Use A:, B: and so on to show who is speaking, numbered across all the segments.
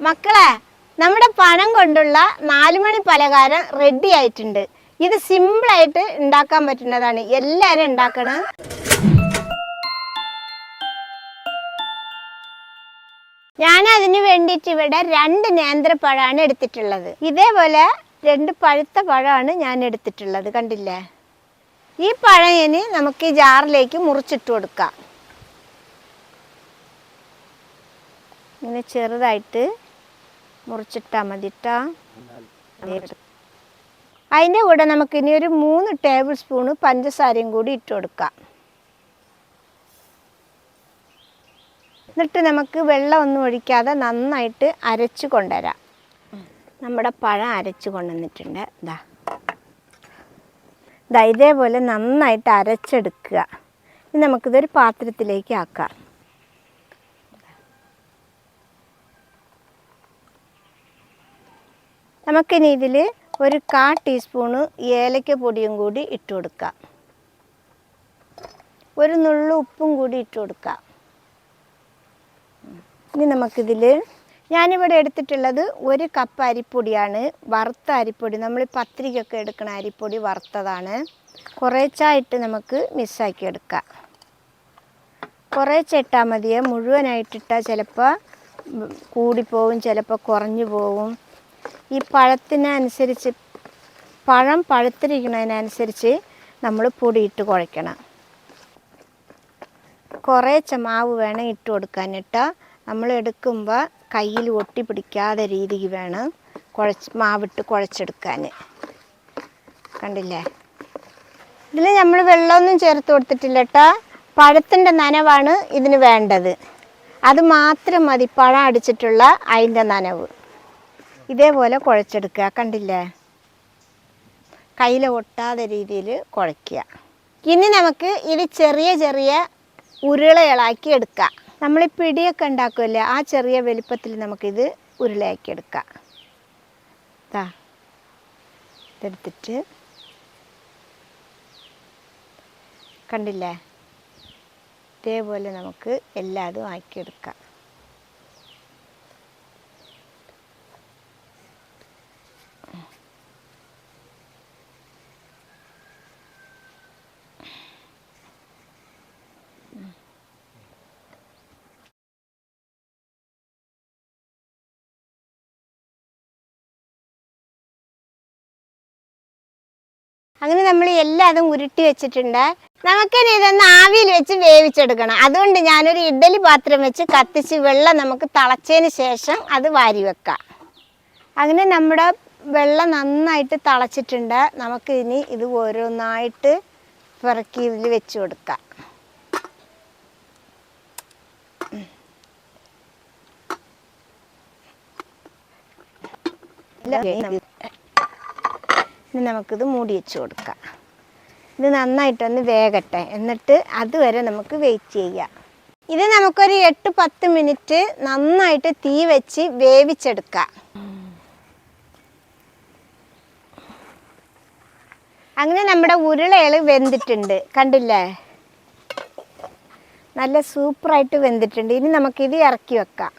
A: മക്കളെ, നമ്മുടെ പഴം കൊണ്ടുള്ള 4 മണി പലഹാരം റെഡി ആയിട്ടുണ്ട്. ഇത് സിമ്പിളായിട്ട് ഉണ്ടാക്കാൻ പറ്റുന്നതാണ്. എല്ലാവരും ഉണ്ടാക്കണം. ഞാൻ അതിന് വേണ്ടിയിട്ട് ഇവിടെ 2 നേന്ത്രപ്പഴമാണ് എടുത്തിട്ടുള്ളത്. ഇതേപോലെ 2 പഴുത്ത പഴമാണ് ഞാൻ എടുത്തിട്ടുള്ളത്. കണ്ടില്ലേ? ഈ പഴം ഇനി നമുക്ക് ഈ ജാറിലേക്ക് മുറിച്ചിട്ട് കൊടുക്കാം. ഇങ്ങനെ ചെറുതായിട്ട് മുറിച്ചിട്ടാൽ മതി കേട്ടോ. അതിൻ്റെ കൂടെ നമുക്കിനി ഒരു 3 ടേബിൾ സ്പൂണ് പഞ്ചസാരയും കൂടി ഇട്ട് കൊടുക്കാം. എന്നിട്ട് നമുക്ക് വെള്ളമൊന്നും ഒഴിക്കാതെ നന്നായിട്ട് അരച്ച് കൊണ്ടുവരാം. നമ്മുടെ പഴം അരച്ച് കൊണ്ടുവന്നിട്ടുണ്ട്. ഇതേപോലെ നന്നായിട്ട് അരച്ചെടുക്കുക. ഇനി നമുക്കിതൊരു പാത്രത്തിലേക്ക് ആക്കാം. നമുക്കിനി ഇതിൽ ഒരു 1/4 ടീസ്പൂണ് ഏലക്ക പൊടിയും കൂടി ഇട്ട് കൊടുക്കാം. ഒരു നുള്ളു ഉപ്പും കൂടി ഇട്ട് കൊടുക്കാം. ഇനി നമുക്കിതിൽ ഞാനിവിടെ എടുത്തിട്ടുള്ളത് 1 കപ്പ് അരിപ്പൊടിയാണ്. വറുത്ത അരിപ്പൊടി, നമ്മൾ പത്തിരിക്കൊക്കെ എടുക്കുന്ന അരിപ്പൊടി വറുത്തതാണ്. കുറേച്ചായിട്ട് നമുക്ക് മിക്സാക്കി എടുക്കാം. കുറേശ്ശെ ഇട്ടാൽ മതിയെ, മുഴുവനായിട്ടിട്ടാൽ ചിലപ്പോൾ കൂടിപ്പോവും, ചിലപ്പോൾ കുറഞ്ഞു പോവും. ഈ പഴത്തിനനുസരിച്ച്, പഴം പഴുത്തിരിക്കുന്നതിനനുസരിച്ച് നമ്മൾ പൊടിയിട്ട് കുഴയ്ക്കണം. കുറേശ്ശെ മാവ് വേണം ഇട്ട് കൊടുക്കാൻ കേട്ടോ. നമ്മൾ എടുക്കുമ്പോൾ കയ്യിൽ ഒട്ടി പിടിക്കാതെ രീതിക്ക് വേണം മാവിട്ട് കുഴച്ചെടുക്കാൻ. കണ്ടില്ലേ? ഇതിൽ നമ്മൾ വെള്ളമൊന്നും ചേർത്ത് കൊടുത്തിട്ടില്ല കേട്ടോ. പഴത്തിൻ്റെ നനവാണ് ഇതിന് വേണ്ടത്. അത് മാത്രം മതി, പഴം അടിച്ചിട്ടുള്ള അതിൻ്റെ നനവ്. ഇതേപോലെ കുഴച്ചെടുക്കുക. കണ്ടില്ലേ? കയ്യിൽ ഒട്ടാതെ രീതിയിൽ കുഴയ്ക്കുക. ഇനി നമുക്ക് ഇത് ചെറിയ ചെറിയ ഉരുളകളാക്കി എടുക്കാം. നമ്മൾ ഈ പിടിയൊക്കെ ഉണ്ടാക്കുമല്ലേ, ആ ചെറിയ വലിപ്പത്തിൽ നമുക്കിത് ഉരുളയാക്കി എടുക്കാം. ഇതെടുത്തിട്ട് കണ്ടില്ലേ? ഇതേപോലെ നമുക്ക് എല്ലാതും ആക്കിയെടുക്കാം. അങ്ങനെ നമ്മൾ എല്ലാതും ഉരുട്ടി വെച്ചിട്ടുണ്ട്. നമുക്കിനി ഇതൊന്ന് ആവിയിൽ വെച്ച് വേവിച്ചെടുക്കണം. അതുകൊണ്ട് ഞാനൊരു ഇഡ്ഡലി പാത്രം വെച്ച് കത്തിച്ച് വെള്ളം നമുക്ക് തിളച്ചതിന് ശേഷം അത് വാരി വെക്കാം. അങ്ങനെ നമ്മുടെ വെള്ളം നന്നായിട്ട് തിളച്ചിട്ടുണ്ട്. നമുക്ക് ഇനി ഇത് ഓരോന്നായിട്ട് പിറക്കി ഇതിൽ വെച്ച് കൊടുക്കാം. ഇനി നമുക്കിത് മൂടി വെച്ച് കൊടുക്കാം. ഇത് നന്നായിട്ടൊന്ന് വേകട്ടെ, എന്നിട്ട് അതുവരെ നമുക്ക് വെയിറ്റ് ചെയ്യാം. ഇത് നമുക്കൊരു 8-10 മിനിറ്റ് നന്നായിട്ട് തീ വെച്ച് വേവിച്ചെടുക്കാം. അങ്ങനെ നമ്മുടെ ഉരുളകൾ വെന്തിട്ടുണ്ട്. കണ്ടില്ലേ? നല്ല സൂപ്പറായിട്ട് വെന്തിട്ടുണ്ട്. ഇനി നമുക്കിത് ഇറക്കി വെക്കാം.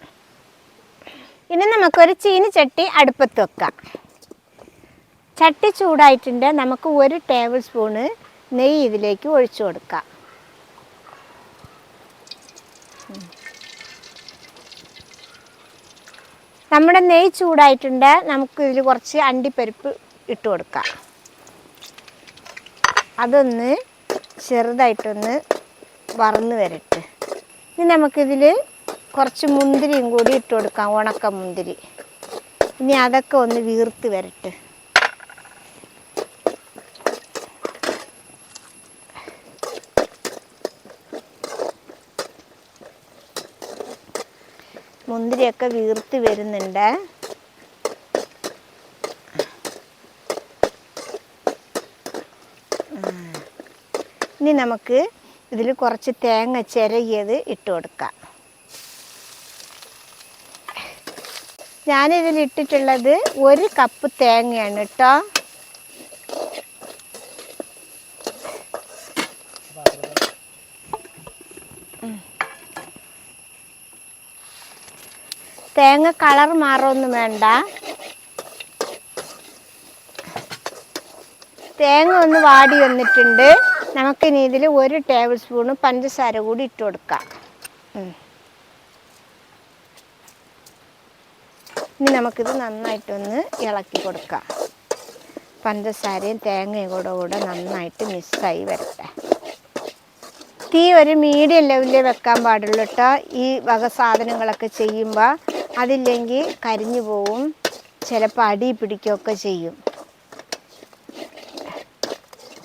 A: ഇനി നമുക്കൊരു ചീനിച്ചട്ടി അടുപ്പത്ത് വെക്കാം. ചട്ടി ചൂടായിട്ടുണ്ട്. നമുക്ക് 1 ടേബിൾ സ്പൂണ് നെയ്യ് ഇതിലേക്ക് ഒഴിച്ചു കൊടുക്കാം. നമ്മുടെ നെയ്യ് ചൂടായിട്ടുണ്ട്. നമുക്ക് ഇതിൽ കുറച്ച് അണ്ടിപ്പരിപ്പ് ഇട്ട് കൊടുക്കാം. അതൊന്ന് ചെറുതായിട്ടൊന്ന് വറന്ന് വരട്ടെ. ഇനി നമുക്കിതിൽ കുറച്ച് മുന്തിരിയും കൂടി ഇട്ട് കൊടുക്കാം, ഉണക്ക മുന്തിരി. ഇനി അതൊക്കെ ഒന്ന് വീർത്ത് വരട്ടെ. മുന്തിരിയൊക്കെ വീർത്ത് വരുന്നുണ്ട്. ഇനി നമുക്ക് ഇതിൽ കുറച്ച് തേങ്ങ ചിരകിയത് ഇട്ട് കൊടുക്കാം. ഞാനിതിൽ ഇട്ടിട്ടുള്ളത് 1 കപ്പ് തേങ്ങയാണ് കേട്ടോ. തേങ്ങ കളർ മാറൊന്നും വേണ്ട. തേങ്ങ ഒന്ന് വാടി വന്നിട്ടുണ്ട്. നമുക്കിനി ഇതിൽ 1 ടേബിൾ സ്പൂണ് പഞ്ചസാര കൂടി ഇട്ട് കൊടുക്കാം. ഇനി നമുക്കിത് നന്നായിട്ടൊന്ന് ഇളക്കി കൊടുക്കാം. പഞ്ചസാരയും തേങ്ങയും കൂടെ നന്നായിട്ട് മിക്സായി വരട്ടെ. തീ ഒരു മീഡിയം ലെവലിൽ വെക്കാൻ പാടുള്ളൂ കേട്ടോ. ഈ വക സാധനങ്ങളൊക്കെ ചെയ്യുമ്പോൾ അതില്ലെങ്കിൽ കരിഞ്ഞു പോവും, ചിലപ്പോൾ അടി പിടിക്കുകയൊക്കെ ചെയ്യും.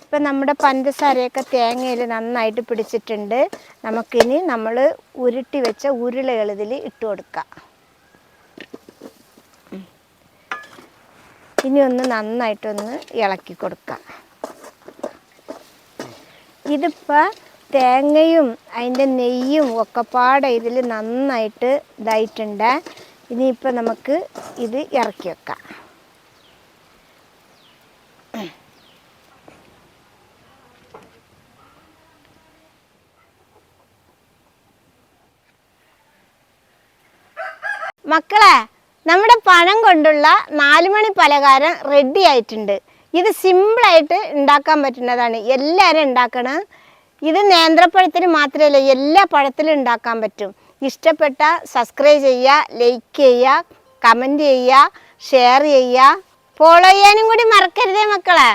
A: ഇപ്പം നമ്മുടെ പഞ്ചസാരയൊക്കെ തേങ്ങയിൽ നന്നായിട്ട് പിടിച്ചിട്ടുണ്ട്. നമുക്കിനി നമ്മൾ ഉരുട്ടി വെച്ച ഉരുളകൾ ഇതിൽ ഇട്ട് കൊടുക്കാം. ഇനി ഒന്ന് നന്നായിട്ടൊന്ന് ഇളക്കി കൊടുക്കാം. ഇതിപ്പോൾ തേങ്ങയും അതിൻ്റെ നെയ്യും ഒക്കെപ്പാടെ ഇതിൽ നന്നായിട്ട് ഇതായിട്ടുണ്ട്. ഇനിയിപ്പോൾ നമുക്ക് ഇത് ഇറക്കി വെക്കാം. മക്കളെ, നമ്മുടെ പഴം കൊണ്ടുള്ള 4 മണി പലഹാരം റെഡി ആയിട്ടുണ്ട്. ഇത് സിമ്പിളായിട്ട് ഉണ്ടാക്കാൻ പറ്റുന്നതാണ്. എല്ലാവരും ഉണ്ടാക്കണം. ഇത് നേന്ത്രപ്പഴത്തിന് മാത്രമല്ല, എല്ലാ പഴത്തിലും ഉണ്ടാക്കാൻ പറ്റും. ഇഷ്ടപ്പെട്ട സബ്സ്ക്രൈബ് ചെയ്യുക, ലൈക്ക് ചെയ്യുക, കമൻറ്റ് ചെയ്യുക, ഷെയർ ചെയ്യുക, ഫോളോ ചെയ്യാനും കൂടി മറക്കരുതേ മക്കളെ.